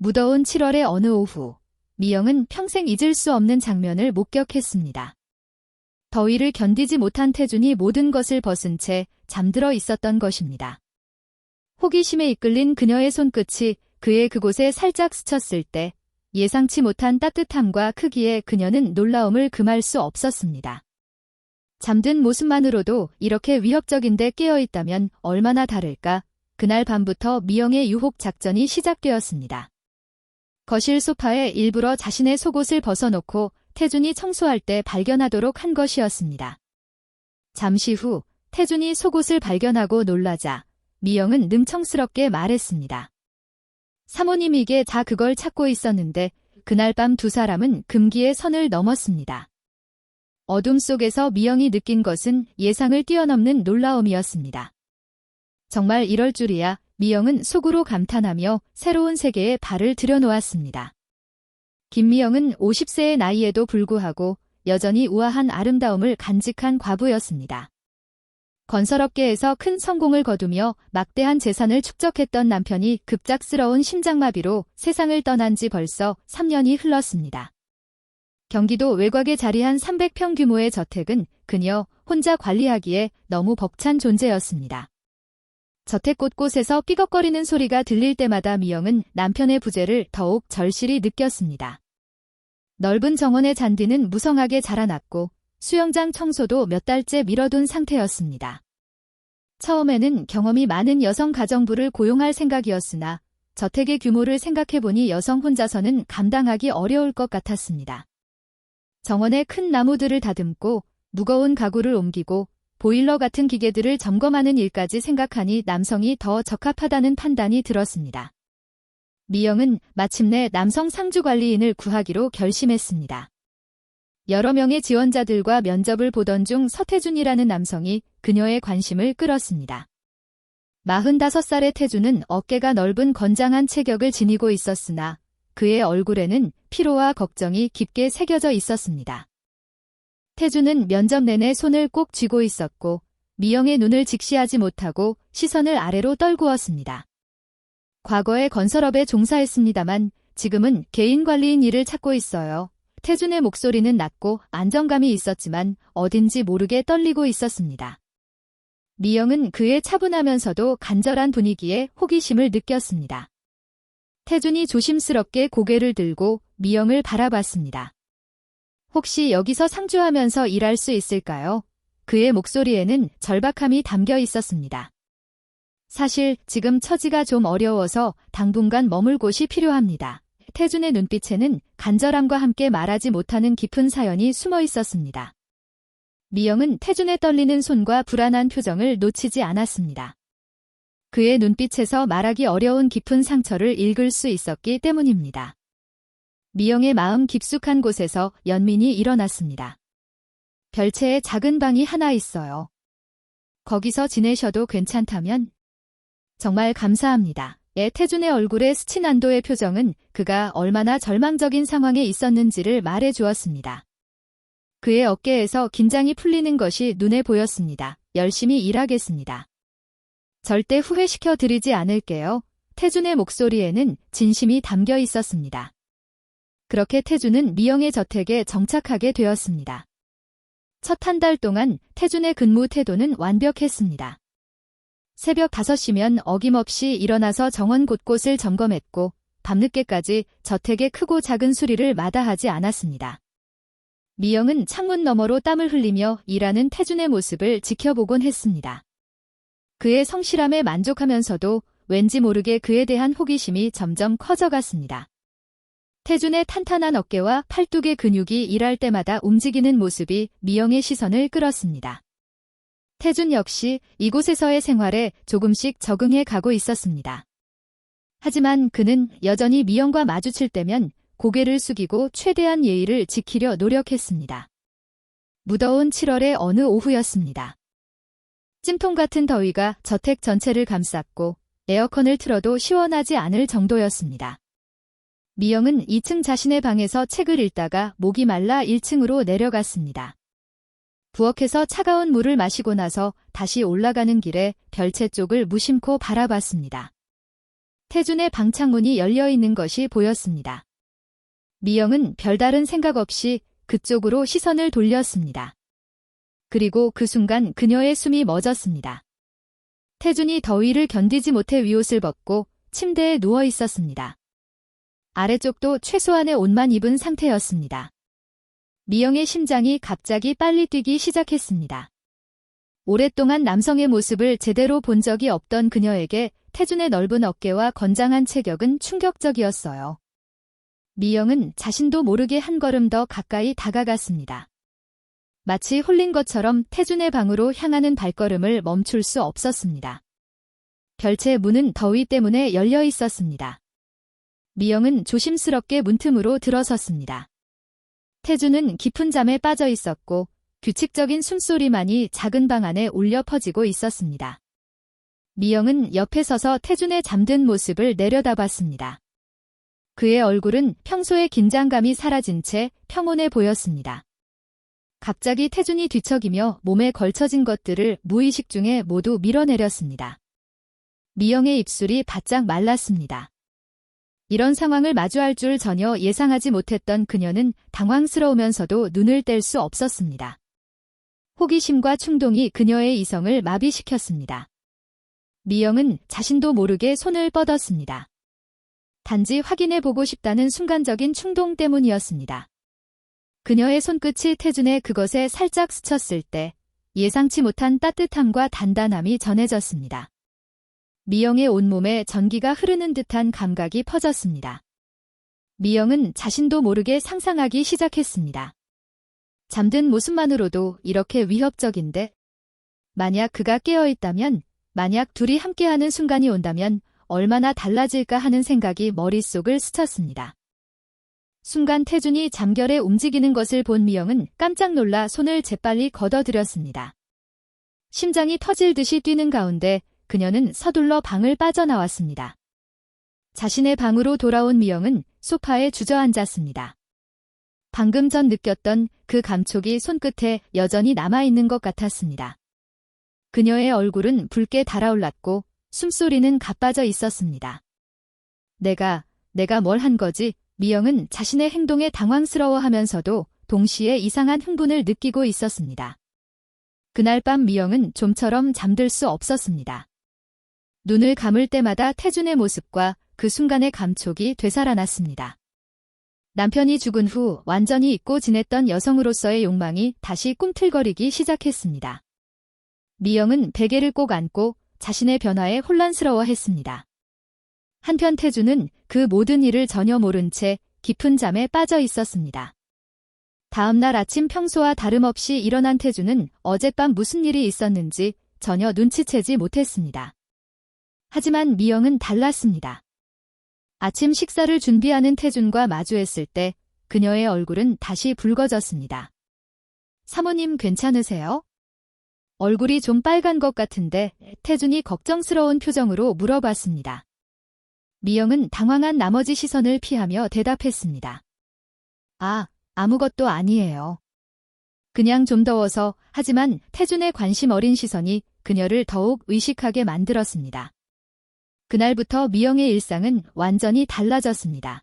무더운 7월의 어느 오후, 미영은 평생 잊을 수 없는 장면을 목격했습니다. 더위를 견디지 못한 태준이 모든 것을 벗은 채 잠들어 있었던 것입니다. 호기심에 이끌린 그녀의 손끝이 그의 그곳에 살짝 스쳤을 때 예상치 못한 따뜻함과 크기에 그녀는 놀라움을 금할 수 없었습니다. 잠든 모습만으로도 이렇게 위협적인데 깨어있다면 얼마나 다를까. 그날 밤부터 미영의 유혹 작전이 시작되었습니다. 거실 소파에 일부러 자신의 속옷을 벗어놓고 태준이 청소할 때 발견하도록 한 것이었습니다. 잠시 후 태준이 속옷을 발견하고 놀라자 미영은 능청스럽게 말했습니다. 사모님에게 다 그걸 찾고 있었는데 그날 밤 두 사람은 금기의 선을 넘었습니다. 어둠 속에서 미영이 느낀 것은 예상을 뛰어넘는 놀라움이었습니다. 정말 이럴 줄이야. 미영은 속으로 감탄하며 새로운 세계에 발을 들여놓았습니다. 김미영은 50세의 나이에도 불구하고 여전히 우아한 아름다움을 간직한 과부였습니다. 건설업계에서 큰 성공을 거두며 막대한 재산을 축적했던 남편이 급작스러운 심장마비로 세상을 떠난 지 벌써 3년이 흘렀습니다. 경기도 외곽에 자리한 300평 규모의 저택은 그녀 혼자 관리하기에 너무 벅찬 존재였습니다. 저택 곳곳에서 삐걱거리는 소리가 들릴 때마다 미영은 남편의 부재를 더욱 절실히 느꼈습니다. 넓은 정원의 잔디는 무성하게 자라났고 수영장 청소도 몇 달째 미뤄둔 상태였습니다. 처음에는 경험이 많은 여성 가정부를 고용할 생각이었으나 저택의 규모를 생각해보니 여성 혼자서는 감당하기 어려울 것 같았습니다. 정원에 큰 나무들을 다듬고 무거운 가구를 옮기고 보일러 같은 기계들을 점검하는 일까지 생각하니 남성이 더 적합하다는 판단이 들었습니다. 미영은 마침내 남성 상주관리인을 구하기로 결심했습니다. 여러 명의 지원자들과 면접을 보던 중 서태준이라는 남성이 그녀의 관심을 끌었습니다. 45살의 태준은 어깨가 넓은 건장한 체격을 지니고 있었으나 그의 얼굴에는 피로와 걱정이 깊게 새겨져 있었습니다. 태준은 면접 내내 손을 꼭 쥐고 있었고 미영의 눈을 직시하지 못하고 시선을 아래로 떨구었습니다. 과거에 건설업에 종사했습니다만 지금은 개인 관리인 일을 찾고 있어요. 태준의 목소리는 낮고 안정감이 있었지만 어딘지 모르게 떨리고 있었습니다. 미영은 그의 차분하면서도 간절한 분위기에 호기심을 느꼈습니다. 태준이 조심스럽게 고개를 들고 미영을 바라봤습니다. 혹시 여기서 상주하면서 일할 수 있을까요? 그의 목소리에는 절박함이 담겨 있었습니다. 사실 지금 처지가 좀 어려워서 당분간 머물 곳이 필요합니다. 태준의 눈빛에는 간절함과 함께 말하지 못하는 깊은 사연이 숨어 있었습니다. 미영은 태준의 떨리는 손과 불안한 표정을 놓치지 않았습니다. 그의 눈빛에서 말하기 어려운 깊은 상처를 읽을 수 있었기 때문입니다. 미영의 마음 깊숙한 곳에서 연민이 일어났습니다. 별채에 작은 방이 하나 있어요. 거기서 지내셔도 괜찮다면? 정말 감사합니다. 태준의 얼굴에 스친 안도의 표정은 그가 얼마나 절망적인 상황에 있었는지를 말해 주었습니다. 그의 어깨에서 긴장이 풀리는 것이 눈에 보였습니다. 열심히 일하겠습니다. 절대 후회시켜 드리지 않을게요. 태준의 목소리에는 진심이 담겨 있었습니다. 그렇게 태준은 미영의 저택에 정착하게 되었습니다. 첫 한 달 동안 태준의 근무 태도는 완벽했습니다. 새벽 5시면 어김없이 일어나서 정원 곳곳을 점검했고 밤늦게까지 저택의 크고 작은 수리를 마다하지 않았습니다. 미영은 창문 너머로 땀을 흘리며 일하는 태준의 모습을 지켜보곤 했습니다. 그의 성실함에 만족하면서도 왠지 모르게 그에 대한 호기심이 점점 커져갔습니다. 태준의 탄탄한 어깨와 팔뚝의 근육이 일할 때마다 움직이는 모습이 미영의 시선을 끌었습니다. 태준 역시 이곳에서의 생활에 조금씩 적응해 가고 있었습니다. 하지만 그는 여전히 미영과 마주칠 때면 고개를 숙이고 최대한 예의를 지키려 노력했습니다. 무더운 7월의 어느 오후였습니다. 찜통 같은 더위가 저택 전체를 감쌌고 에어컨을 틀어도 시원하지 않을 정도였습니다. 미영은 2층 자신의 방에서 책을 읽다가 목이 말라 1층으로 내려갔습니다. 부엌에서 차가운 물을 마시고 나서 다시 올라가는 길에 별채 쪽을 무심코 바라봤습니다. 태준의 방 창문이 열려 있는 것이 보였습니다. 미영은 별다른 생각 없이 그쪽으로 시선을 돌렸습니다. 그리고 그 순간 그녀의 숨이 멎었습니다. 태준이 더위를 견디지 못해 위옷을 벗고 침대에 누워 있었습니다. 아래쪽도 최소한의 옷만 입은 상태였습니다. 미영의 심장이 갑자기 빨리 뛰기 시작했습니다. 오랫동안 남성의 모습을 제대로 본 적이 없던 그녀에게 태준의 넓은 어깨와 건장한 체격은 충격적이었어요. 미영은 자신도 모르게 한 걸음 더 가까이 다가갔습니다. 마치 홀린 것처럼 태준의 방으로 향하는 발걸음을 멈출 수 없었습니다. 별채 문은 더위 때문에 열려 있었습니다. 미영은 조심스럽게 문틈으로 들어섰습니다. 태준은 깊은 잠에 빠져 있었고 규칙적인 숨소리만이 작은 방 안에 울려 퍼지고 있었습니다. 미영은 옆에 서서 태준의 잠든 모습을 내려다봤습니다. 그의 얼굴은 평소의 긴장감이 사라진 채 평온해 보였습니다. 갑자기 태준이 뒤척이며 몸에 걸쳐진 것들을 무의식 중에 모두 밀어내렸습니다. 미영의 입술이 바짝 말랐습니다. 이런 상황을 마주할 줄 전혀 예상하지 못했던 그녀는 당황스러우면서도 눈을 뗄 수 없었습니다. 호기심과 충동이 그녀의 이성을 마비시켰습니다. 미영은 자신도 모르게 손을 뻗었습니다. 단지 확인해보고 싶다는 순간적인 충동 때문이었습니다. 그녀의 손끝이 태준의 그것에 살짝 스쳤을 때 예상치 못한 따뜻함과 단단함이 전해졌습니다. 미영의 온몸에 전기가 흐르는 듯한 감각이 퍼졌습니다. 미영은 자신도 모르게 상상하기 시작했습니다. 잠든 모습만으로도 이렇게 위협적인데 만약 그가 깨어있다면, 만약 둘이 함께하는 순간이 온다면 얼마나 달라질까 하는 생각이 머릿속을 스쳤습니다. 순간 태준이 잠결에 움직이는 것을 본 미영은 깜짝 놀라 손을 재빨리 걷어들였습니다. 심장이 터질 듯이 뛰는 가운데 그녀는 서둘러 방을 빠져나왔습니다. 자신의 방으로 돌아온 미영은 소파에 주저앉았습니다. 방금 전 느꼈던 그 감촉이 손끝에 여전히 남아있는 것 같았습니다. 그녀의 얼굴은 붉게 달아올랐고 숨소리는 가빠져 있었습니다. 내가 뭘 한 거지? 미영은 자신의 행동에 당황스러워하면서도 동시에 이상한 흥분을 느끼고 있었습니다. 그날 밤 미영은 좀처럼 잠들 수 없었습니다. 눈을 감을 때마다 태준의 모습과 그 순간의 감촉이 되살아났습니다. 남편이 죽은 후 완전히 잊고 지냈던 여성으로서의 욕망이 다시 꿈틀거리기 시작했습니다. 미영은 베개를 꼭 안고 자신의 변화에 혼란스러워했습니다. 한편 태준은 그 모든 일을 전혀 모른 채 깊은 잠에 빠져 있었습니다. 다음 날 아침 평소와 다름없이 일어난 태준은 어젯밤 무슨 일이 있었는지 전혀 눈치채지 못했습니다. 하지만 미영은 달랐습니다. 아침 식사를 준비하는 태준과 마주했을 때 그녀의 얼굴은 다시 붉어졌습니다. 사모님 괜찮으세요? 얼굴이 좀 빨간 것 같은데 태준이 걱정스러운 표정으로 물어봤습니다. 미영은 당황한 나머지 시선을 피하며 대답했습니다. 아무것도 아니에요. 그냥 좀 더워서. 하지만 태준의 관심 어린 시선이 그녀를 더욱 의식하게 만들었습니다. 그날부터 미영의 일상은 완전히 달라졌습니다.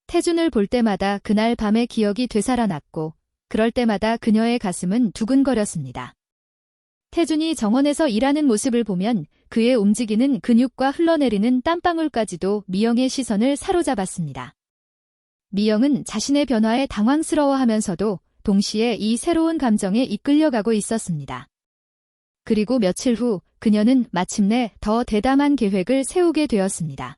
태준을 볼 때마다 그날 밤의 기억이 되살아났고 그럴 때마다 그녀의 가슴은 두근거렸습니다. 태준이 정원에서 일하는 모습을 보면 그의 움직이는 근육과 흘러내리는 땀방울까지도 미영의 시선을 사로잡았습니다. 미영은 자신의 변화에 당황스러워하면서도 동시에 이 새로운 감정에 이끌려가고 있었습니다. 그리고 며칠 후 그녀는 마침내 더 대담한 계획을 세우게 되었습니다.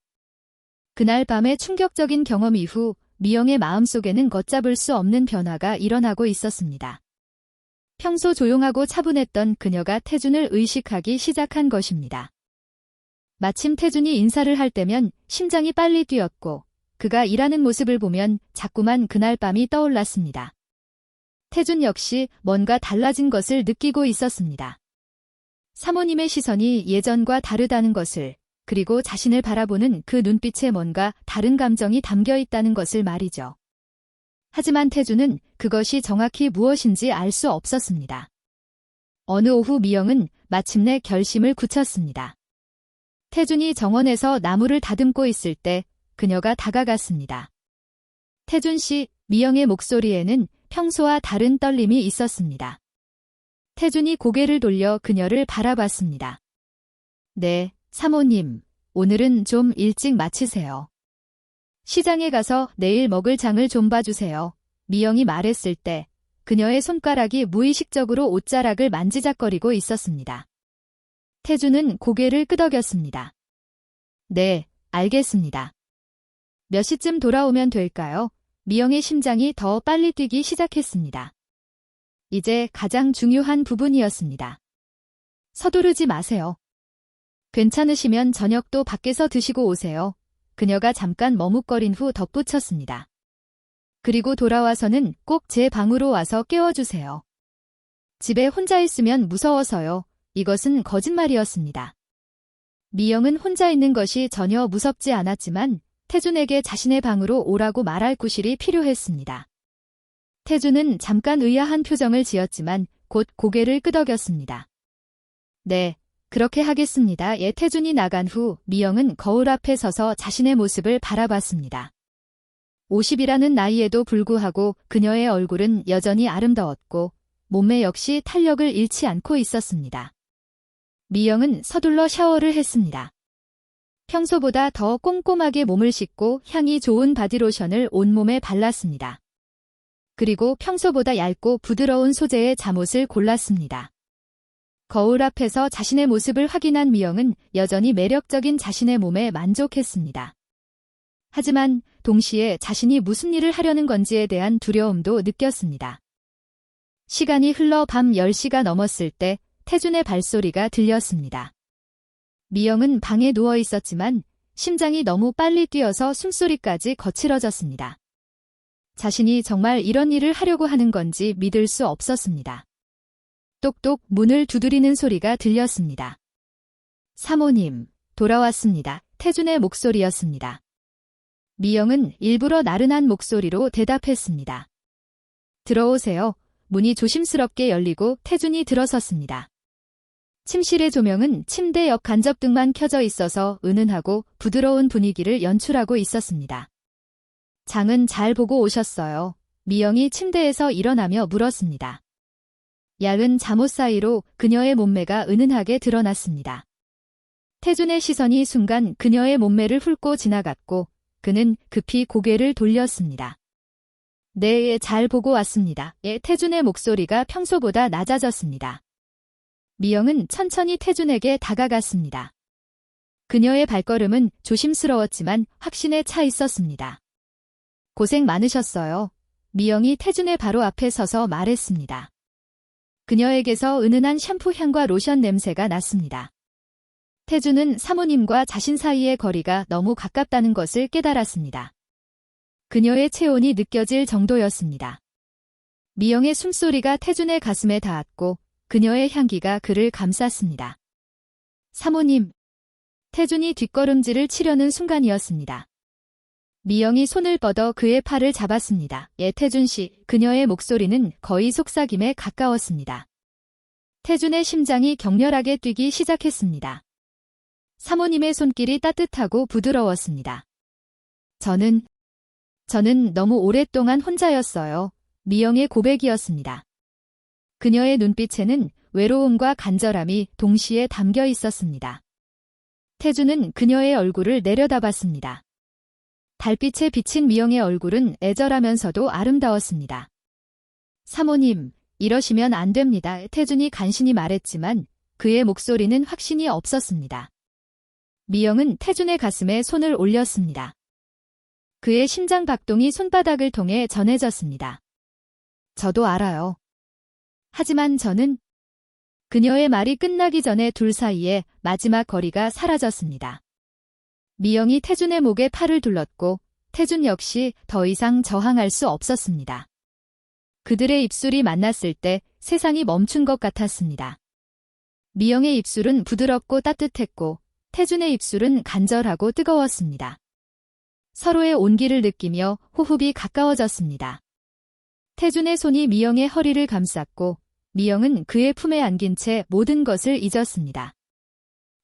그날 밤의 충격적인 경험 이후 미영의 마음속에는 걷잡을 수 없는 변화가 일어나고 있었습니다. 평소 조용하고 차분했던 그녀가 태준을 의식하기 시작한 것입니다. 마침 태준이 인사를 할 때면 심장이 빨리 뛰었고 그가 일하는 모습을 보면 자꾸만 그날 밤이 떠올랐습니다. 태준 역시 뭔가 달라진 것을 느끼고 있었습니다. 사모님의 시선이 예전과 다르다는 것을, 그리고 자신을 바라보는 그 눈빛에 뭔가 다른 감정이 담겨 있다는 것을 말이죠. 하지만 태준은 그것이 정확히 무엇인지 알 수 없었습니다. 어느 오후 미영은 마침내 결심을 굳혔습니다. 태준이 정원에서 나무를 다듬고 있을 때 그녀가 다가갔습니다. 태준 씨, 미영의 목소리에는 평소와 다른 떨림이 있었습니다. 태준이 고개를 돌려 그녀를 바라봤습니다. 네, 사모님, 오늘은 좀 일찍 마치세요. 시장에 가서 내일 먹을 장을 좀 봐주세요. 미영이 말했을 때 그녀의 손가락이 무의식적으로 옷자락을 만지작거리고 있었습니다. 태준은 고개를 끄덕였습니다. 네, 알겠습니다. 몇 시쯤 돌아오면 될까요? 미영의 심장이 더 빨리 뛰기 시작했습니다. 이제 가장 중요한 부분이었습니다. 서두르지 마세요. 괜찮으시면 저녁도 밖에서 드시고 오세요. 그녀가 잠깐 머뭇거린 후 덧붙였습니다. 그리고 돌아와서는 꼭 제 방으로 와서 깨워주세요. 집에 혼자 있으면 무서워서요. 이것은 거짓말이었습니다. 미영은 혼자 있는 것이 전혀 무섭지 않았지만 태준에게 자신의 방으로 오라고 말할 구실이 필요했습니다. 태준은 잠깐 의아한 표정을 지었지만 곧 고개를 끄덕였습니다. 네, 그렇게 하겠습니다. 태준이 나간 후 미영은 거울 앞에 서서 자신의 모습을 바라봤습니다. 50이라는 나이에도 불구하고 그녀의 얼굴은 여전히 아름다웠고 몸매 역시 탄력을 잃지 않고 있었습니다. 미영은 서둘러 샤워를 했습니다. 평소보다 더 꼼꼼하게 몸을 씻고 향이 좋은 바디로션을 온몸에 발랐습니다. 그리고 평소보다 얇고 부드러운 소재의 잠옷을 골랐습니다. 거울 앞에서 자신의 모습을 확인한 미영은 여전히 매력적인 자신의 몸에 만족했습니다. 하지만 동시에 자신이 무슨 일을 하려는 건지에 대한 두려움도 느꼈습니다. 시간이 흘러 밤 10시가 넘었을 때 태준의 발소리가 들렸습니다. 미영은 방에 누워 있었지만 심장이 너무 빨리 뛰어서 숨소리까지 거칠어졌습니다. 자신이 정말 이런 일을 하려고 하는 건지 믿을 수 없었습니다. 똑똑 문을 두드리는 소리가 들렸습니다. 사모님, 돌아왔습니다. 태준의 목소리였습니다. 미영은 일부러 나른한 목소리로 대답했습니다. 들어오세요. 문이 조심스럽게 열리고 태준이 들어섰습니다. 침실의 조명은 침대 옆 간접등만 켜져 있어서 은은하고 부드러운 분위기를 연출하고 있었습니다. 장은 잘 보고 오셨어요. 미영이 침대에서 일어나며 물었습니다. 얇은 잠옷 사이로 그녀의 몸매가 은은하게 드러났습니다. 태준의 시선이 순간 그녀의 몸매를 훑고 지나갔고 그는 급히 고개를 돌렸습니다. 네, 잘 보고 왔습니다. 태준의 목소리가 평소보다 낮아졌습니다. 미영은 천천히 태준에게 다가갔습니다. 그녀의 발걸음은 조심스러웠지만 확신에 차 있었습니다. 고생 많으셨어요. 미영이 태준의 바로 앞에 서서 말했습니다. 그녀에게서 은은한 샴푸 향과 로션 냄새가 났습니다. 태준은 사모님과 자신 사이의 거리가 너무 가깝다는 것을 깨달았습니다. 그녀의 체온이 느껴질 정도였습니다. 미영의 숨소리가 태준의 가슴에 닿았고 그녀의 향기가 그를 감쌌습니다. 사모님. 태준이 뒷걸음질을 치려는 순간이었습니다. 미영이 손을 뻗어 그의 팔을 잡았습니다. 태준 씨, 그녀의 목소리는 거의 속삭임에 가까웠습니다. 태준의 심장이 격렬하게 뛰기 시작했습니다. 사모님의 손길이 따뜻하고 부드러웠습니다. 저는 너무 오랫동안 혼자였어요. 미영의 고백이었습니다. 그녀의 눈빛에는 외로움과 간절함이 동시에 담겨 있었습니다. 태준은 그녀의 얼굴을 내려다봤습니다. 달빛에 비친 미영의 얼굴은 애절하면서도 아름다웠습니다. 사모님, 이러시면 안 됩니다. 태준이 간신히 말했지만 그의 목소리는 확신이 없었습니다. 미영은 태준의 가슴에 손을 올렸습니다. 그의 심장 박동이 손바닥을 통해 전해졌습니다. 저도 알아요. 하지만 저는... 그녀의 말이 끝나기 전에 둘 사이에 마지막 거리가 사라졌습니다. 미영이 태준의 목에 팔을 둘렀고 태준 역시 더 이상 저항할 수 없었습니다. 그들의 입술이 만났을 때 세상이 멈춘 것 같았습니다. 미영의 입술은 부드럽고 따뜻했고 태준의 입술은 간절하고 뜨거웠습니다. 서로의 온기를 느끼며 호흡이 가까워졌습니다. 태준의 손이 미영의 허리를 감쌌고 미영은 그의 품에 안긴 채 모든 것을 잊었습니다.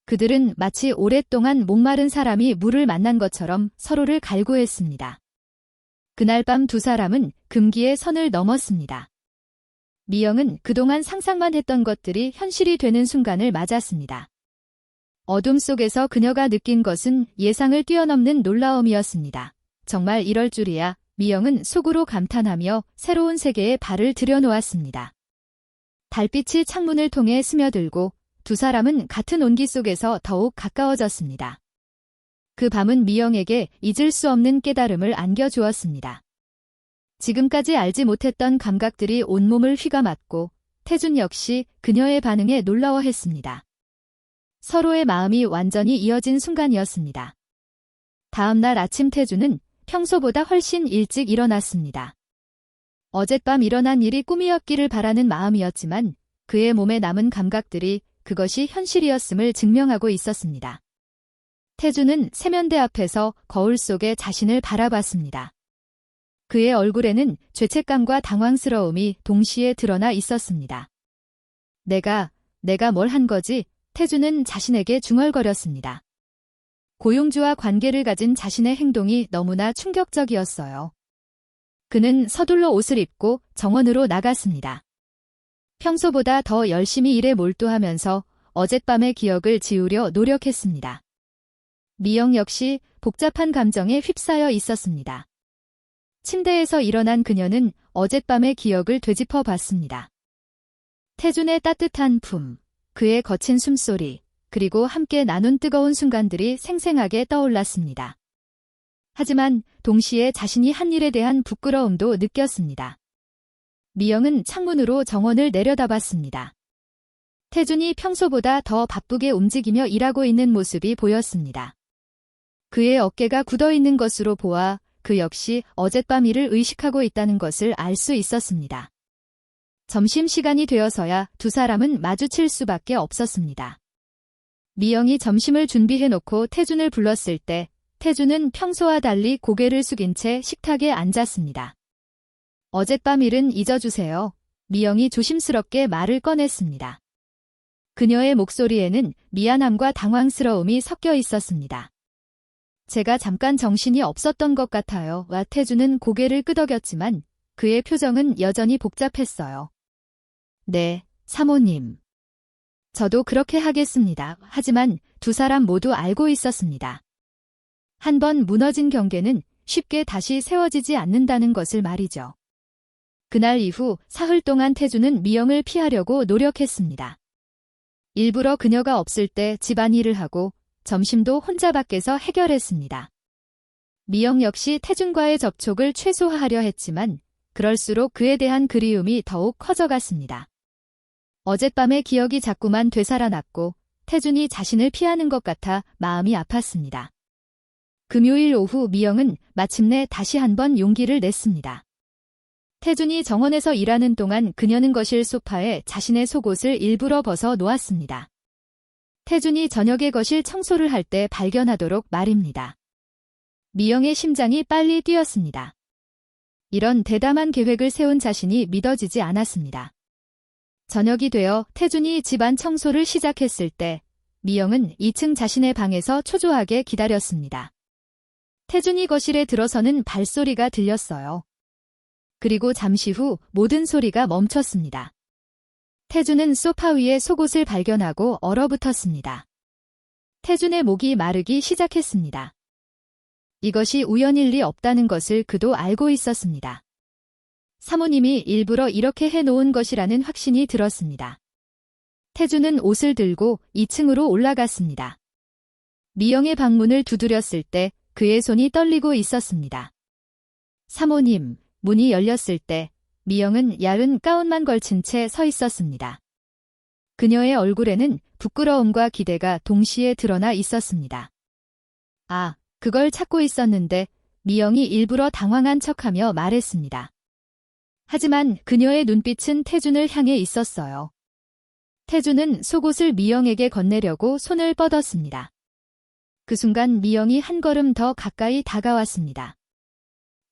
그들은 마치 오랫동안 목마른 사람이 물을 만난 것처럼 서로를 갈구했습니다. 그날 밤 두 사람은 금기의 선을 넘었습니다. 미영은 그동안 상상만 했던 것들이 현실이 되는 순간을 맞았습니다. 어둠 속에서 그녀가 느낀 것은 예상을 뛰어넘는 놀라움이었습니다. 정말 이럴 줄이야. 미영은 속으로 감탄하며 새로운 세계에 발을 들여놓았습니다. 달빛이 창문을 통해 스며들고 두 사람은 같은 온기 속에서 더욱 가까워졌습니다. 그 밤은 미영에게 잊을 수 없는 깨달음을 안겨주었습니다. 지금까지 알지 못했던 감각들이 온몸을 휘감았고 태준 역시 그녀의 반응에 놀라워했습니다. 서로의 마음이 완전히 이어진 순간이었습니다. 다음 날 아침 태준은 평소보다 훨씬 일찍 일어났습니다. 어젯밤 일어난 일이 꿈이었기를 바라는 마음이었지만 그의 몸에 남은 감각들이 그것이 현실이었음을 증명하고 있었습니다. 태준은 세면대 앞에서 거울 속에 자신을 바라봤습니다. 그의 얼굴에는 죄책감과 당황스러움이 동시에 드러나 있었습니다. 내가 뭘 한 거지? 태준은 자신에게 중얼거렸습니다. 고용주와 관계를 가진 자신의 행동이 너무나 충격적이었어요. 그는 서둘러 옷을 입고 정원으로 나갔습니다. 평소보다 더 열심히 일에 몰두하면서 어젯밤의 기억을 지우려 노력했습니다. 미영 역시 복잡한 감정에 휩싸여 있었습니다. 침대에서 일어난 그녀는 어젯밤의 기억을 되짚어 봤습니다. 태준의 따뜻한 품, 그의 거친 숨소리, 그리고 함께 나눈 뜨거운 순간들이 생생하게 떠올랐습니다. 하지만 동시에 자신이 한 일에 대한 부끄러움도 느꼈습니다. 미영은 창문으로 정원을 내려다봤습니다. 태준이 평소보다 더 바쁘게 움직이며 일하고 있는 모습이 보였습니다. 그의 어깨가 굳어 있는 것으로 보아 그 역시 어젯밤 일을 의식하고 있다는 것을 알 수 있었습니다. 점심시간이 되어서야 두 사람은 마주칠 수밖에 없었습니다. 미영이 점심을 준비해놓고 태준을 불렀을 때 태준은 평소와 달리 고개를 숙인 채 식탁에 앉았습니다. 어젯밤 일은 잊어주세요. 미영이 조심스럽게 말을 꺼냈습니다. 그녀의 목소리에는 미안함과 당황스러움이 섞여 있었습니다. 제가 잠깐 정신이 없었던 것 같아요. 태준은 고개를 끄덕였지만 그의 표정은 여전히 복잡했어요. 네, 사모님. 저도 그렇게 하겠습니다. 하지만 두 사람 모두 알고 있었습니다. 한 번 무너진 경계는 쉽게 다시 세워지지 않는다는 것을 말이죠. 그날 이후 사흘 동안 태준은 미영을 피하려고 노력했습니다. 일부러 그녀가 없을 때 집안일을 하고 점심도 혼자 밖에서 해결했습니다. 미영 역시 태준과의 접촉을 최소화하려 했지만 그럴수록 그에 대한 그리움이 더욱 커져갔습니다. 어젯밤의 기억이 자꾸만 되살아났고 태준이 자신을 피하는 것 같아 마음이 아팠습니다. 금요일 오후 미영은 마침내 다시 한번 용기를 냈습니다. 태준이 정원에서 일하는 동안 그녀는 거실 소파에 자신의 속옷을 일부러 벗어 놓았습니다. 태준이 저녁에 거실 청소를 할 때 발견하도록 말입니다. 미영의 심장이 빨리 뛰었습니다. 이런 대담한 계획을 세운 자신이 믿어지지 않았습니다. 저녁이 되어 태준이 집안 청소를 시작했을 때 미영은 2층 자신의 방에서 초조하게 기다렸습니다. 태준이 거실에 들어서는 발소리가 들렸어요. 그리고 잠시 후 모든 소리가 멈췄습니다. 태준은 소파 위에 속옷을 발견하고 얼어붙었습니다. 태준의 목이 마르기 시작했습니다. 이것이 우연일 리 없다는 것을 그도 알고 있었습니다. 사모님이 일부러 이렇게 해놓은 것이라는 확신이 들었습니다. 태준은 옷을 들고 2층으로 올라갔습니다. 미영의 방문을 두드렸을 때 그의 손이 떨리고 있었습니다. 사모님, 문이 열렸을 때 미영은 야은 가운만 걸친 채 서 있었습니다. 그녀의 얼굴에는 부끄러움과 기대가 동시에 드러나 있었습니다. 아, 그걸 찾고 있었는데 미영이 일부러 당황한 척하며 말했습니다. 하지만 그녀의 눈빛은 태준을 향해 있었어요. 태준은 속옷을 미영에게 건네려고 손을 뻗었습니다. 그 순간 미영이 한 걸음 더 가까이 다가왔습니다.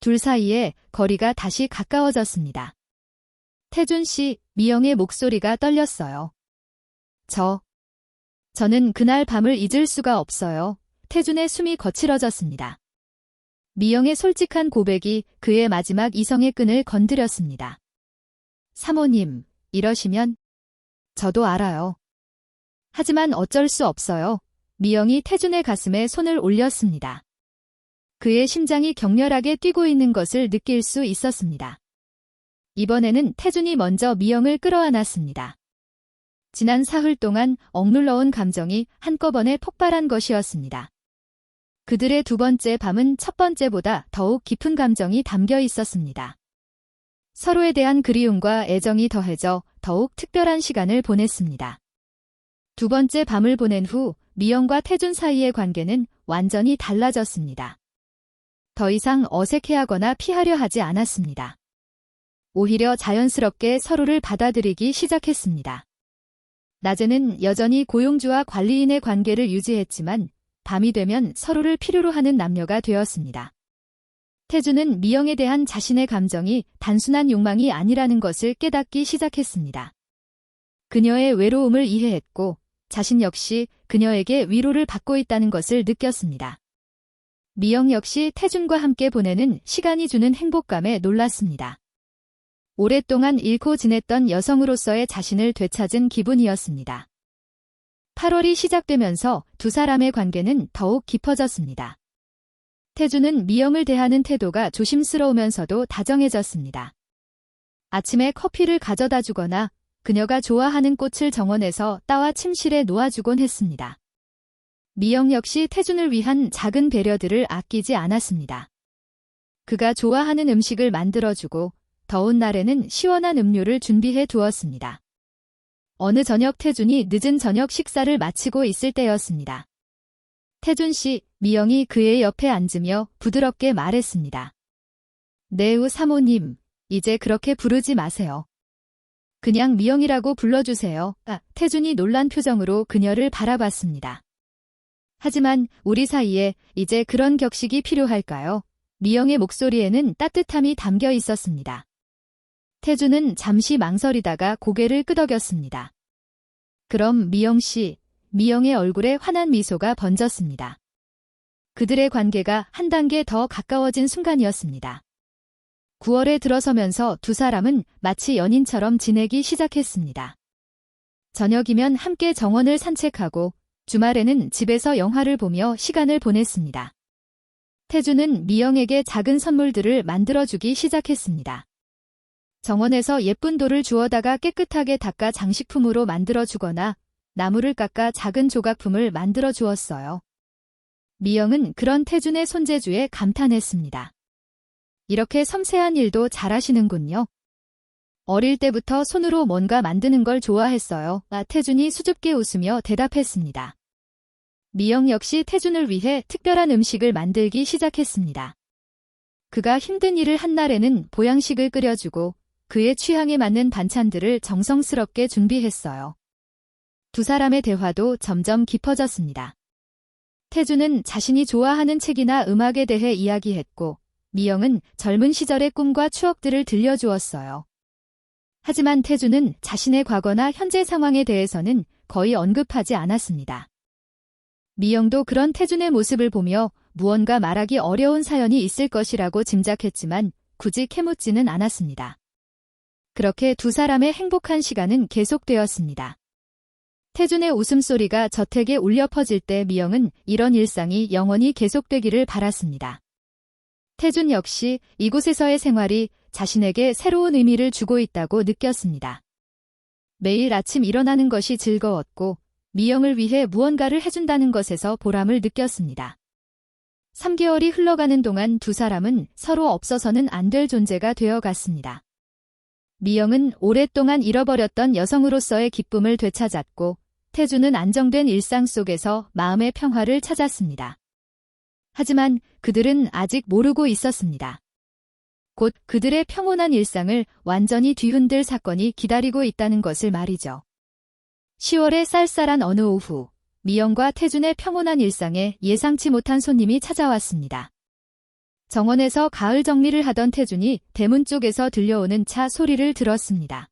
둘 사이에 거리가 다시 가까워졌습니다. 태준 씨, 미영의 목소리가 떨렸어요. 저는 그날 밤을 잊을 수가 없어요. 태준의 숨이 거칠어졌습니다. 미영의 솔직한 고백이 그의 마지막 이성의 끈을 건드렸습니다. 사모님, 이러시면 저도 알아요. 하지만 어쩔 수 없어요. 미영이 태준의 가슴에 손을 올렸습니다. 그의 심장이 격렬하게 뛰고 있는 것을 느낄 수 있었습니다. 이번에는 태준이 먼저 미영을 끌어안았습니다. 지난 사흘 동안 억눌러온 감정이 한꺼번에 폭발한 것이었습니다. 그들의 두 번째 밤은 첫 번째보다 더욱 깊은 감정이 담겨 있었습니다. 서로에 대한 그리움과 애정이 더해져 더욱 특별한 시간을 보냈습니다. 두 번째 밤을 보낸 후 미영과 태준 사이의 관계는 완전히 달라졌습니다. 더 이상 어색해하거나 피하려 하지 않았습니다. 오히려 자연스럽게 서로를 받아들이기 시작했습니다. 낮에는 여전히 고용주와 관리인의 관계를 유지했지만 밤이 되면 서로를 필요로 하는 남녀가 되었습니다. 태준은 미영에 대한 자신의 감정이 단순한 욕망이 아니라는 것을 깨닫기 시작했습니다. 그녀의 외로움을 이해했고 자신 역시 그녀에게 위로를 받고 있다는 것을 느꼈습니다. 미영 역시 태준과 함께 보내는 시간이 주는 행복감에 놀랐습니다. 오랫동안 잃고 지냈던 여성으로서의 자신을 되찾은 기분이었습니다. 8월이 시작되면서 두 사람의 관계는 더욱 깊어졌습니다. 태준은 미영을 대하는 태도가 조심스러우면서도 다정해졌습니다. 아침에 커피를 가져다 주거나 그녀가 좋아하는 꽃을 정원에서 따와 침실에 놓아주곤 했습니다. 미영 역시 태준을 위한 작은 배려들을 아끼지 않았습니다. 그가 좋아하는 음식을 만들어주고 더운 날에는 시원한 음료를 준비해 두었습니다. 어느 저녁 태준이 늦은 저녁 식사를 마치고 있을 때였습니다. 태준 씨, 미영이 그의 옆에 앉으며 부드럽게 말했습니다. 네우 사모님, 이제 그렇게 부르지 마세요. 그냥 미영이라고 불러주세요. 태준이 놀란 표정으로 그녀를 바라봤습니다. 하지만 우리 사이에 이제 그런 격식이 필요할까요? 미영의 목소리에는 따뜻함이 담겨 있었습니다. 태준은 잠시 망설이다가 고개를 끄덕였습니다. 그럼 미영 씨, 미영의 얼굴에 환한 미소가 번졌습니다. 그들의 관계가 한 단계 더 가까워진 순간이었습니다. 9월에 들어서면서 두 사람은 마치 연인처럼 지내기 시작했습니다. 저녁이면 함께 정원을 산책하고 주말에는 집에서 영화를 보며 시간을 보냈습니다. 태준은 미영에게 작은 선물들을 만들어주기 시작했습니다. 정원에서 예쁜 돌을 주워다가 깨끗하게 닦아 장식품으로 만들어주거나 나무를 깎아 작은 조각품을 만들어 주었어요. 미영은 그런 태준의 손재주에 감탄했습니다. 이렇게 섬세한 일도 잘하시는군요. 어릴 때부터 손으로 뭔가 만드는 걸 좋아했어요. 태준이 수줍게 웃으며 대답했습니다. 미영 역시 태준을 위해 특별한 음식을 만들기 시작했습니다. 그가 힘든 일을 한 날에는 보양식을 끓여주고 그의 취향에 맞는 반찬들을 정성스럽게 준비했어요. 두 사람의 대화도 점점 깊어졌습니다. 태준은 자신이 좋아하는 책이나 음악에 대해 이야기했고 미영은 젊은 시절의 꿈과 추억들을 들려주었어요. 하지만 태준은 자신의 과거나 현재 상황에 대해서는 거의 언급하지 않았습니다. 미영도 그런 태준의 모습을 보며 무언가 말하기 어려운 사연이 있을 것이라고 짐작했지만 굳이 캐묻지는 않았습니다. 그렇게 두 사람의 행복한 시간은 계속되었습니다. 태준의 웃음소리가 저택에 울려 퍼질 때 미영은 이런 일상이 영원히 계속되기를 바랐습니다. 태준 역시 이곳에서의 생활이 자신에게 새로운 의미를 주고 있다고 느꼈습니다. 매일 아침 일어나는 것이 즐거웠고 미영을 위해 무언가를 해준다는 것에서 보람을 느꼈습니다. 3개월이 흘러가는 동안 두 사람은 서로 없어서는 안 될 존재가 되어갔습니다. 미영은 오랫동안 잃어버렸던 여성으로서의 기쁨을 되찾았고 태준은 안정된 일상 속에서 마음의 평화를 찾았습니다. 하지만 그들은 아직 모르고 있었습니다. 곧 그들의 평온한 일상을 완전히 뒤흔들 사건이 기다리고 있다는 것을 말이죠. 10월의 쌀쌀한 어느 오후, 미영과 태준의 평온한 일상에 예상치 못한 손님이 찾아왔습니다. 정원에서 가을 정리를 하던 태준이 대문 쪽에서 들려오는 차 소리를 들었습니다.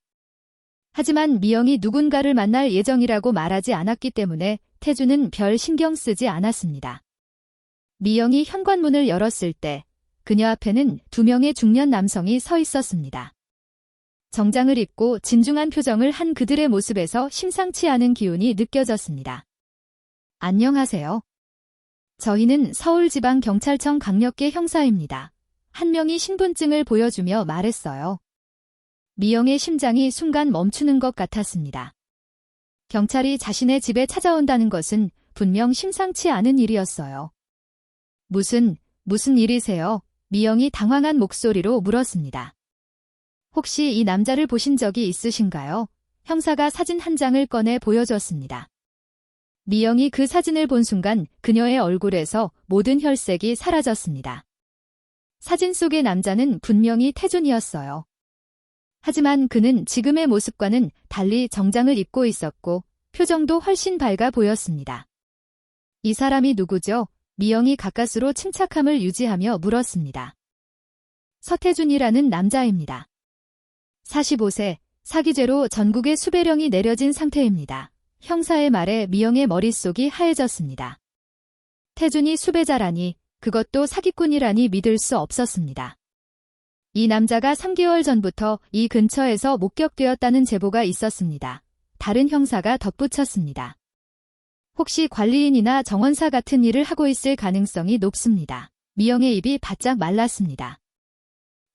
하지만 미영이 누군가를 만날 예정이라고 말하지 않았기 때문에 태준은 별 신경 쓰지 않았습니다. 미영이 현관문을 열었을 때 그녀 앞에는 2명의 중년 남성이 서 있었습니다. 정장을 입고 진중한 표정을 한 그들의 모습에서 심상치 않은 기운이 느껴졌습니다. 안녕하세요. 저희는 서울지방경찰청 강력계 형사입니다. 한 명이 신분증을 보여주며 말했어요. 미영의 심장이 순간 멈추는 것 같았습니다. 경찰이 자신의 집에 찾아온다는 것은 분명 심상치 않은 일이었어요. 무슨 일이세요? 미영이 당황한 목소리로 물었습니다. 혹시 이 남자를 보신 적이 있으신가요? 형사가 사진 한 장을 꺼내 보여줬습니다. 미영이 그 사진을 본 순간 그녀의 얼굴에서 모든 혈색이 사라졌습니다. 사진 속의 남자는 분명히 태준이었어요. 하지만 그는 지금의 모습과는 달리 정장을 입고 있었고 표정도 훨씬 밝아 보였습니다. 이 사람이 누구죠? 미영이 가까스로 침착함을 유지하며 물었습니다. 서태준이라는 남자입니다. 45세, 사기죄로 전국에 수배령이 내려진 상태입니다. 형사의 말에 미영의 머릿속이 하얘졌습니다. 태준이 수배자라니, 그것도 사기꾼이라니 믿을 수 없었습니다. 이 남자가 3개월 전부터 이 근처에서 목격되었다는 제보가 있었습니다. 다른 형사가 덧붙였습니다. 혹시 관리인이나 정원사 같은 일을 하고 있을 가능성이 높습니다. 미영의 입이 바짝 말랐습니다.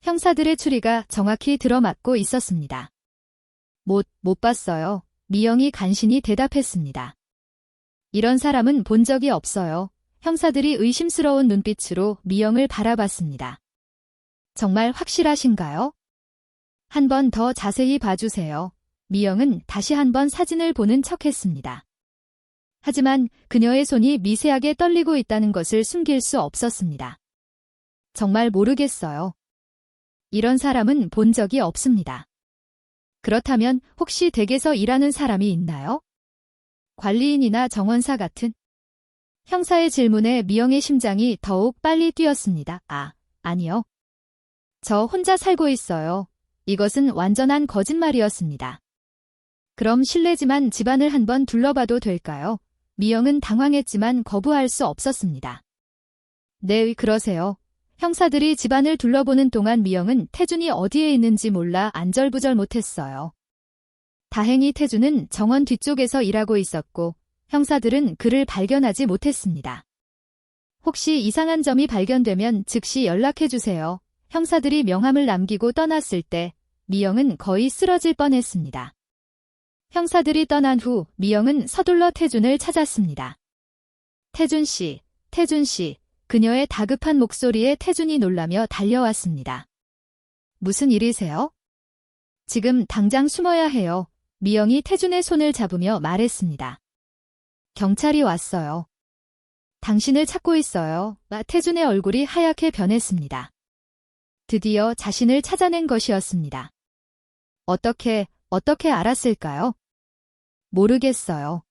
형사들의 추리가 정확히 들어맞고 있었습니다. 못 봤어요. 미영이 간신히 대답했습니다. 이런 사람은 본 적이 없어요. 형사들이 의심스러운 눈빛으로 미영을 바라봤습니다. 정말 확실하신가요? 한 번 더 자세히 봐주세요. 미영은 다시 한번 사진을 보는 척했습니다. 하지만 그녀의 손이 미세하게 떨리고 있다는 것을 숨길 수 없었습니다. 정말 모르겠어요. 이런 사람은 본 적이 없습니다. 그렇다면 혹시 댁에서 일하는 사람이 있나요? 관리인이나 정원사 같은? 형사의 질문에 미영의 심장이 더욱 빨리 뛰었습니다. 아니요. 저 혼자 살고 있어요. 이것은 완전한 거짓말이었습니다. 그럼 실례지만 집안을 한번 둘러봐도 될까요? 미영은 당황했지만 거부할 수 없었습니다. 네, 그러세요. 형사들이 집안을 둘러보는 동안 미영은 태준이 어디에 있는지 몰라 안절부절 못했어요. 다행히 태준은 정원 뒤쪽에서 일하고 있었고 형사들은 그를 발견하지 못했습니다. 혹시 이상한 점이 발견되면 즉시 연락해주세요. 형사들이 명함을 남기고 떠났을 때 미영은 거의 쓰러질 뻔했습니다. 형사들이 떠난 후 미영은 서둘러 태준을 찾았습니다. 태준 씨. 그녀의 다급한 목소리에 태준이 놀라며 달려왔습니다. 무슨 일이세요? 지금 당장 숨어야 해요. 미영이 태준의 손을 잡으며 말했습니다. 경찰이 왔어요. 당신을 찾고 있어요. 태준의 얼굴이 하얗게 변했습니다. 드디어 자신을 찾아낸 것이었습니다. 어떻게 알았을까요? 모르겠어요.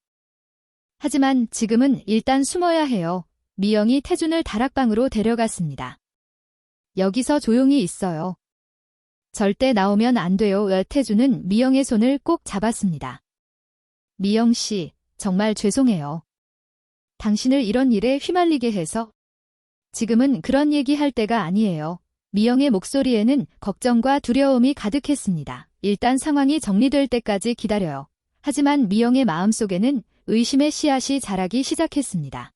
하지만 지금은 일단 숨어야 해요. 미영이 태준을 다락방으로 데려갔습니다. 여기서 조용히 있어요. 절대 나오면 안 돼요. 태준은 미영의 손을 꼭 잡았습니다. 미영 씨, 정말 죄송해요. 당신을 이런 일에 휘말리게 해서. 지금은 그런 얘기할 때가 아니에요. 미영의 목소리에는 걱정과 두려움이 가득했습니다. 일단 상황이 정리될 때까지 기다려요. 하지만 미영의 마음속에는 의심의 씨앗이 자라기 시작했습니다.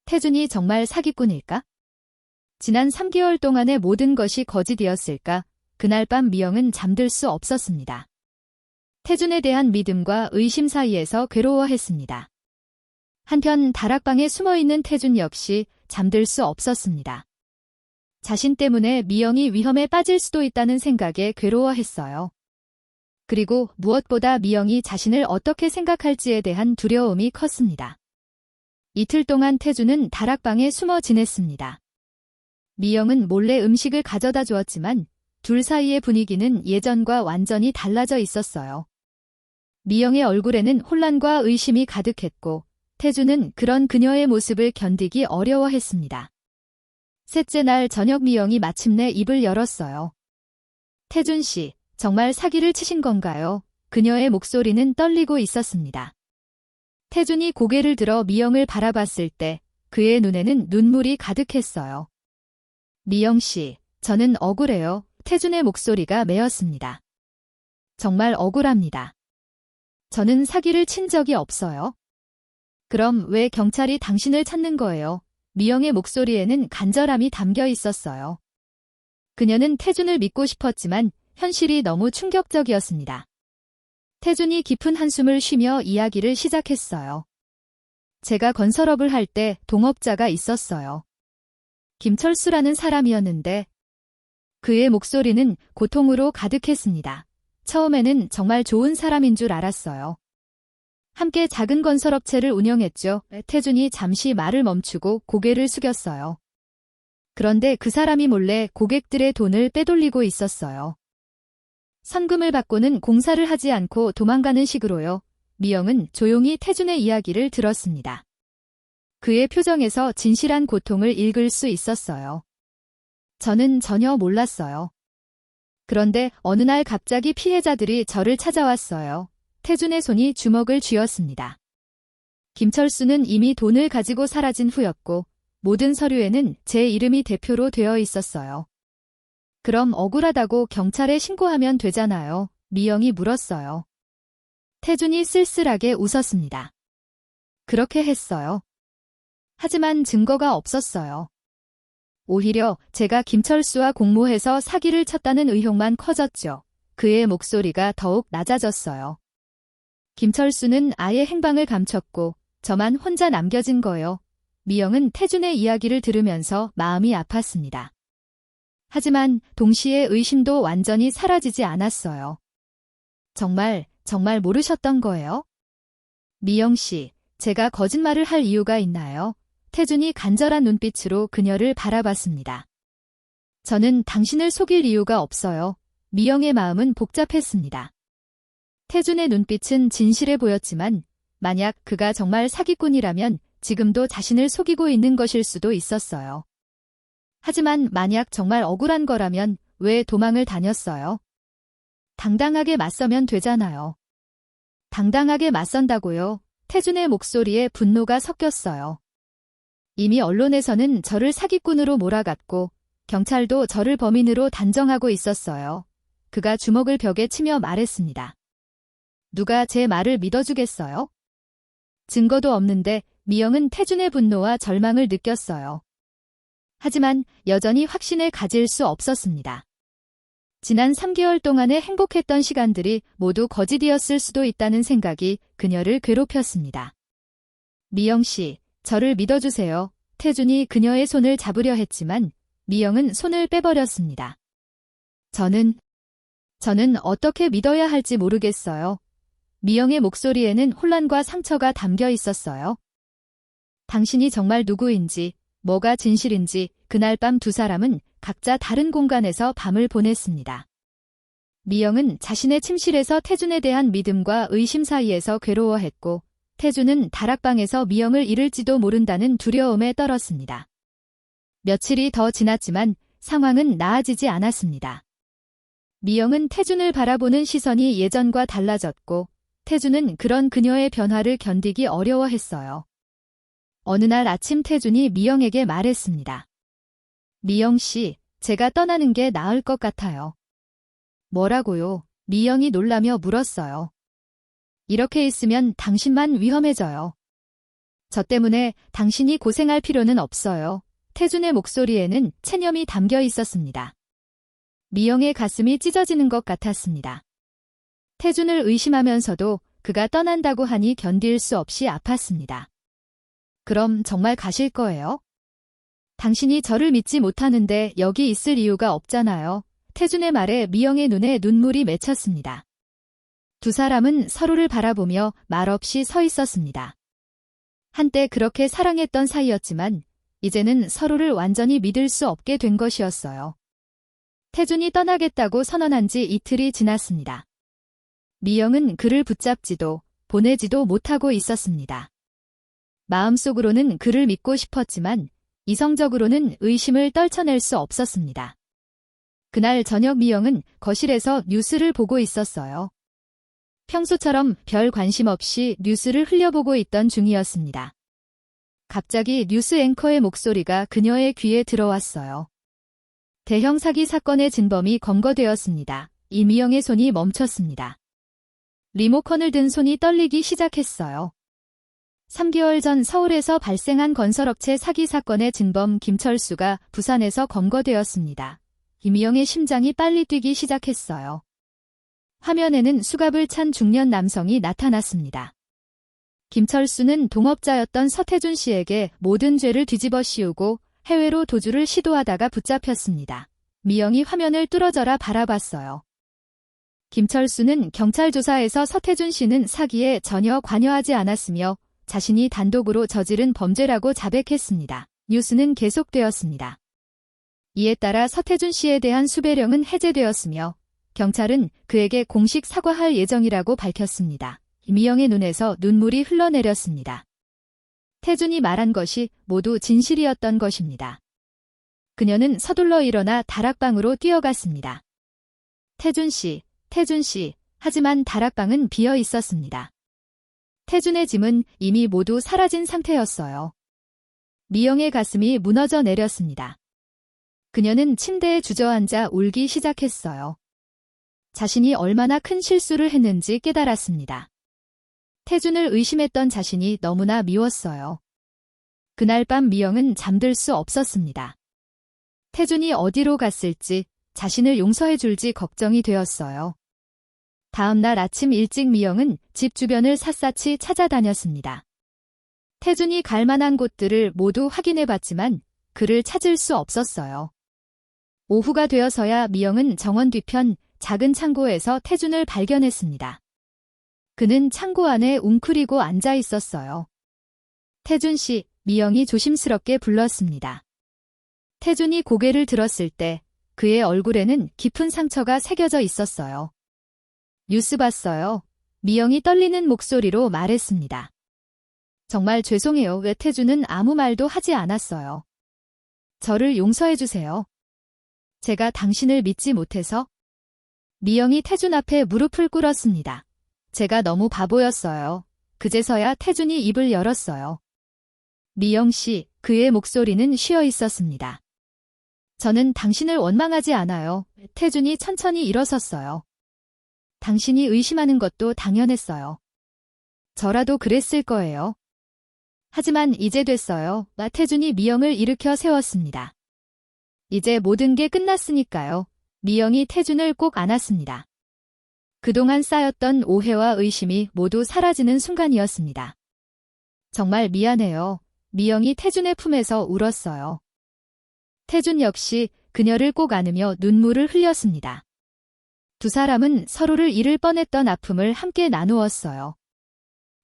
태준이 정말 사기꾼일까? 지난 3개월 동안의 모든 것이 거짓이었을까? 그날 밤 미영은 잠들 수 없었습니다. 태준에 대한 믿음과 의심 사이에서 괴로워했습니다. 한편 다락방에 숨어있는 태준 역시 잠들 수 없었습니다. 자신 때문에 미영이 위험에 빠질 수도 있다는 생각에 괴로워했어요. 그리고 무엇보다 미영이 자신을 어떻게 생각할지에 대한 두려움이 컸습니다. 이틀 동안 태준은 다락방에 숨어 지냈습니다. 미영은 몰래 음식을 가져다 주었지만 둘 사이의 분위기는 예전과 완전히 달라져 있었어요. 미영의 얼굴에는 혼란과 의심이 가득했고 태준은 그런 그녀의 모습을 견디기 어려워했습니다. 셋째 날 저녁 미영이 마침내 입을 열었어요. 태준 씨, 정말 사기를 치신 건가요? 그녀의 목소리는 떨리고 있었습니다. 태준이 고개를 들어 미영을 바라봤을 때 그의 눈에는 눈물이 가득했어요. 미영 씨, 저는 억울해요. 태준의 목소리가 메었습니다. 정말 억울합니다. 저는 사기를 친 적이 없어요. 그럼 왜 경찰이 당신을 찾는 거예요? 미영의 목소리에는 간절함이 담겨 있었어요. 그녀는 태준을 믿고 싶었지만 현실이 너무 충격적이었습니다. 태준이 깊은 한숨을 쉬며 이야기를 시작했어요. 제가 건설업을 할 때 동업자가 있었어요. 김철수라는 사람이었는데 그의 목소리는 고통으로 가득했습니다. 처음에는 정말 좋은 사람인 줄 알았어요. 함께 작은 건설업체를 운영했죠. 태준이 잠시 말을 멈추고 고개를 숙였어요. 그런데 그 사람이 몰래 고객들의 돈을 빼돌리고 있었어요. 선금을 받고는 공사를 하지 않고 도망가는 식으로요. 미영은 조용히 태준의 이야기를 들었습니다. 그의 표정에서 진실한 고통을 읽을 수 있었어요. 저는 전혀 몰랐어요. 그런데 어느 날 갑자기 피해자들이 저를 찾아왔어요. 태준의 손이 주먹을 쥐었습니다. 김철수는 이미 돈을 가지고 사라진 후였고 모든 서류에는 제 이름이 대표로 되어 있었어요. 그럼 억울하다고 경찰에 신고하면 되잖아요. 미영이 물었어요. 태준이 쓸쓸하게 웃었습니다. 그렇게 했어요. 하지만 증거가 없었어요. 오히려 제가 김철수와 공모해서 사기를 쳤다는 의혹만 커졌죠. 그의 목소리가 더욱 낮아졌어요. 김철수는 아예 행방을 감췄고 저만 혼자 남겨진 거요. 미영은 태준의 이야기를 들으면서 마음이 아팠습니다. 하지만 동시에 의심도 완전히 사라지지 않았어요. 정말 모르셨던 거예요? 미영 씨, 제가 거짓말을 할 이유가 있나요? 태준이 간절한 눈빛으로 그녀를 바라봤습니다. 저는 당신을 속일 이유가 없어요. 미영의 마음은 복잡했습니다. 태준의 눈빛은 진실해 보였지만 만약 그가 정말 사기꾼이라면 지금도 자신을 속이고 있는 것일 수도 있었어요. 하지만 만약 정말 억울한 거라면 왜 도망을 다녔어요? 당당하게 맞서면 되잖아요. 당당하게 맞선다고요? 태준의 목소리에 분노가 섞였어요. 이미 언론에서는 저를 사기꾼으로 몰아갔고 경찰도 저를 범인으로 단정하고 있었어요. 그가 주먹을 벽에 치며 말했습니다. 누가 제 말을 믿어주겠어요? 증거도 없는데 미영은 태준의 분노와 절망을 느꼈어요. 하지만 여전히 확신을 가질 수 없었습니다. 지난 3개월 동안의 행복했던 시간들이 모두 거짓이었을 수도 있다는 생각이 그녀를 괴롭혔습니다. 미영 씨, 저를 믿어주세요. 태준이 그녀의 손을 잡으려 했지만 미영은 손을 빼버렸습니다. 저는 어떻게 믿어야 할지 모르겠어요. 미영의 목소리에는 혼란과 상처가 담겨 있었어요. 당신이 정말 누구인지, 뭐가 진실인지 그날 밤 두 사람은 각자 다른 공간에서 밤을 보냈습니다. 미영은 자신의 침실에서 태준에 대한 믿음과 의심 사이에서 괴로워했고 태준은 다락방에서 미영을 잃을지도 모른다는 두려움에 떨었습니다. 며칠이 더 지났지만 상황은 나아지지 않았습니다. 미영은 태준을 바라보는 시선이 예전과 달라졌고 태준은 그런 그녀의 변화를 견디기 어려워했어요. 어느 날 아침 태준이 미영에게 말했습니다. 미영 씨, 제가 떠나는 게 나을 것 같아요. 뭐라고요? 미영이 놀라며 물었어요. 이렇게 있으면 당신만 위험해져요. 저 때문에 당신이 고생할 필요는 없어요. 태준의 목소리에는 체념이 담겨 있었습니다. 미영의 가슴이 찢어지는 것 같았습니다. 태준을 의심하면서도 그가 떠난다고 하니 견딜 수 없이 아팠습니다. 그럼 정말 가실 거예요? 당신이 저를 믿지 못하는데 여기 있을 이유가 없잖아요. 태준의 말에 미영의 눈에 눈물이 맺혔습니다. 두 사람은 서로를 바라보며 말없이 서 있었습니다. 한때 그렇게 사랑했던 사이였지만 이제는 서로를 완전히 믿을 수 없게 된 것이었어요. 태준이 떠나겠다고 선언한 지 이틀이 지났습니다. 미영은 그를 붙잡지도 보내지도 못하고 있었습니다. 마음속으로는 그를 믿고 싶었지만 이성적으로는 의심을 떨쳐낼 수 없었습니다. 그날 저녁 미영은 거실에서 뉴스를 보고 있었어요. 평소처럼 별 관심 없이 뉴스를 흘려보고 있던 중이었습니다. 갑자기 뉴스 앵커의 목소리가 그녀의 귀에 들어왔어요. 대형 사기 사건의 진범이 검거되었습니다. 이미영의 손이 멈췄습니다. 리모컨을 든 손이 떨리기 시작했어요. 3개월 전 서울에서 발생한 건설업체 사기 사건의 진범 김철수가 부산에서 검거되었습니다. 이미영의 심장이 빨리 뛰기 시작했어요. 화면에는 수갑을 찬 중년 남성이 나타났습니다. 김철수는 동업자였던 서태준 씨에게 모든 죄를 뒤집어 씌우고 해외로 도주를 시도하다가 붙잡혔습니다. 미영이 화면을 뚫어져라 바라봤어요. 김철수는 경찰 조사에서 서태준 씨는 사기에 전혀 관여하지 않았으며 자신이 단독으로 저지른 범죄라고 자백했습니다. 뉴스는 계속되었습니다. 이에 따라 서태준 씨에 대한 수배령은 해제되었으며 경찰은 그에게 공식 사과할 예정이라고 밝혔습니다. 미영의 눈에서 눈물이 흘러내렸습니다. 태준이 말한 것이 모두 진실이었던 것입니다. 그녀는 서둘러 일어나 다락방으로 뛰어갔습니다. 태준 씨, 하지만 다락방은 비어 있었습니다. 태준의 짐은 이미 모두 사라진 상태였어요. 미영의 가슴이 무너져 내렸습니다. 그녀는 침대에 주저앉아 울기 시작했어요. 자신이 얼마나 큰 실수를 했는지 깨달았습니다. 태준을 의심했던 자신이 너무나 미웠어요. 그날 밤 미영은 잠들 수 없었습니다. 태준이 어디로 갔을지, 자신을 용서해줄지 걱정이 되었어요. 다음 날 아침 일찍 미영은 집 주변을 샅샅이 찾아다녔습니다. 태준이 갈 만한 곳들을 모두 확인해봤지만 그를 찾을 수 없었어요. 오후가 되어서야 미영은 정원 뒤편 작은 창고에서 태준을 발견했습니다. 그는 창고 안에 웅크리고 앉아 있었어요. 태준 씨, 미영이 조심스럽게 불렀습니다. 태준이 고개를 들었을 때 그의 얼굴에는 깊은 상처가 새겨져 있었어요. 뉴스 봤어요. 미영이 떨리는 목소리로 말했습니다. 정말 죄송해요. 왜 태준은 아무 말도 하지 않았어요. 저를 용서해주세요. 제가 당신을 믿지 못해서. 미영이 태준 앞에 무릎을 꿇었습니다. 제가 너무 바보였어요. 그제서야 태준이 입을 열었어요. 미영 씨, 그의 목소리는 쉬어 있었습니다. 저는 당신을 원망하지 않아요. 태준이 천천히 일어섰어요. 당신이 의심하는 것도 당연했어요. 저라도 그랬을 거예요. 하지만 이제 됐어요. 태준이 미영을 일으켜 세웠습니다. 이제 모든 게 끝났으니까요. 미영이 태준을 꼭 안았습니다. 그동안 쌓였던 오해와 의심이 모두 사라지는 순간이었습니다. 정말 미안해요. 미영이 태준의 품에서 울었어요. 태준 역시 그녀를 꼭 안으며 눈물을 흘렸습니다. 두 사람은 서로를 잃을 뻔했던 아픔을 함께 나누었어요.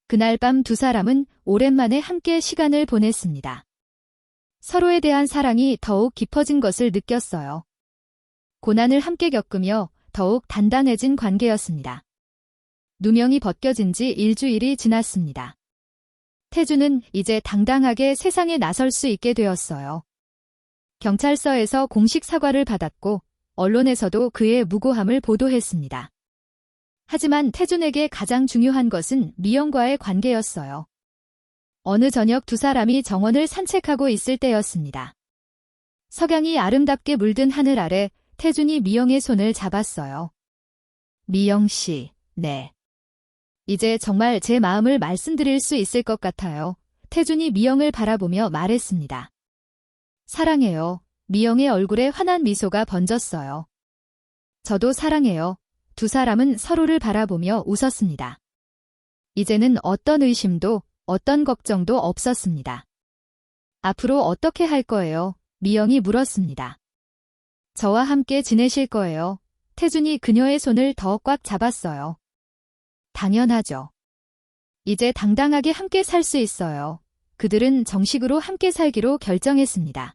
그날 밤 두 사람은 오랜만에 함께 시간을 보냈습니다. 서로에 대한 사랑이 더욱 깊어진 것을 느꼈어요. 고난을 함께 겪으며 더욱 단단해진 관계였습니다. 누명이 벗겨진 지 일주일이 지났습니다. 태준은 이제 당당하게 세상에 나설 수 있게 되었어요. 경찰서에서 공식 사과를 받았고 언론에서도 그의 무고함을 보도했습니다. 하지만 태준에게 가장 중요한 것은 미영과의 관계였어요. 어느 저녁 두 사람이 정원을 산책하고 있을 때였습니다. 석양이 아름답게 물든 하늘 아래 태준이 미영의 손을 잡았어요. 미영 씨, 네. 이제 정말 제 마음을 말씀드릴 수 있을 것 같아요. 태준이 미영을 바라보며 말했습니다. 사랑해요. 미영의 얼굴에 환한 미소가 번졌어요. 저도 사랑해요. 두 사람은 서로를 바라보며 웃었습니다. 이제는 어떤 의심도 어떤 걱정도 없었습니다. 앞으로 어떻게 할 거예요? 미영이 물었습니다. 저와 함께 지내실 거예요. 태준이 그녀의 손을 더 꽉 잡았어요. 당연하죠. 이제 당당하게 함께 살 수 있어요. 그들은 정식으로 함께 살기로 결정했습니다.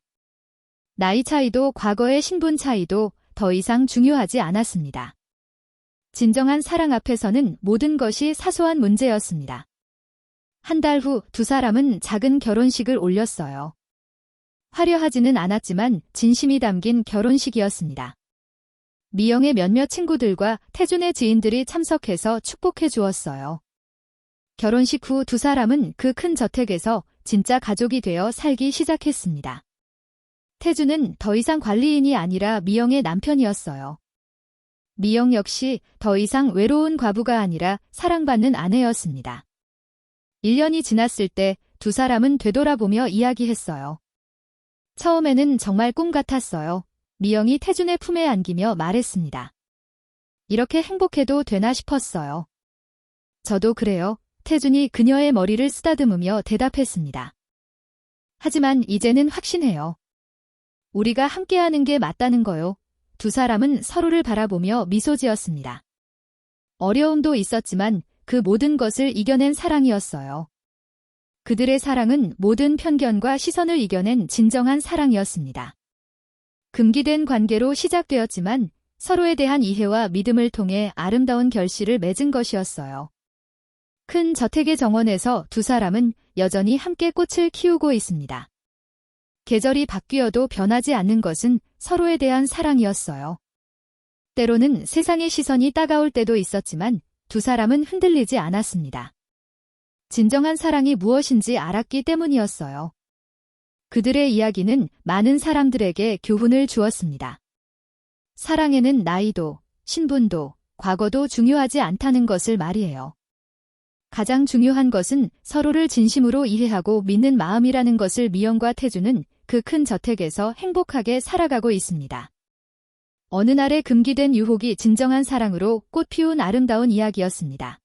나이 차이도 과거의 신분 차이도 더 이상 중요하지 않았습니다. 진정한 사랑 앞에서는 모든 것이 사소한 문제였습니다. 한 달 후 두 사람은 작은 결혼식을 올렸어요. 화려하지는 않았지만 진심이 담긴 결혼식이었습니다. 미영의 몇몇 친구들과 태준의 지인들이 참석해서 축복해 주었어요. 결혼식 후 두 사람은 그 큰 저택에서 진짜 가족이 되어 살기 시작했습니다. 태준은 더 이상 관리인이 아니라 미영의 남편이었어요. 미영 역시 더 이상 외로운 과부가 아니라 사랑받는 아내였습니다. 1년이 지났을 때 두 사람은 되돌아보며 이야기했어요. 처음에는 정말 꿈 같았어요. 미영이 태준의 품에 안기며 말했습니다. 이렇게 행복해도 되나 싶었어요. 저도 그래요. 태준이 그녀의 머리를 쓰다듬으며 대답했습니다. 하지만 이제는 확신해요. 우리가 함께하는 게 맞다는 거요. 두 사람은 서로를 바라보며 미소 지었습니다. 어려움도 있었지만 그 모든 것을 이겨낸 사랑이었어요. 그들의 사랑은 모든 편견과 시선을 이겨낸 진정한 사랑이었습니다. 금기된 관계로 시작되었지만 서로에 대한 이해와 믿음을 통해 아름다운 결실을 맺은 것이었어요. 큰 저택의 정원에서 두 사람은 여전히 함께 꽃을 키우고 있습니다. 계절이 바뀌어도 변하지 않는 것은 서로에 대한 사랑이었어요. 때로는 세상의 시선이 따가울 때도 있었지만 두 사람은 흔들리지 않았습니다. 진정한 사랑이 무엇인지 알았기 때문이었어요. 그들의 이야기는 많은 사람들에게 교훈을 주었습니다. 사랑에는 나이도, 신분도, 과거도 중요하지 않다는 것을 말이에요. 가장 중요한 것은 서로를 진심으로 이해하고 믿는 마음이라는 것을 미영과 태준은 그 큰 저택에서 행복하게 살아가고 있습니다. 어느 날의 금기된 유혹이 진정한 사랑으로 꽃피운 아름다운 이야기였습니다.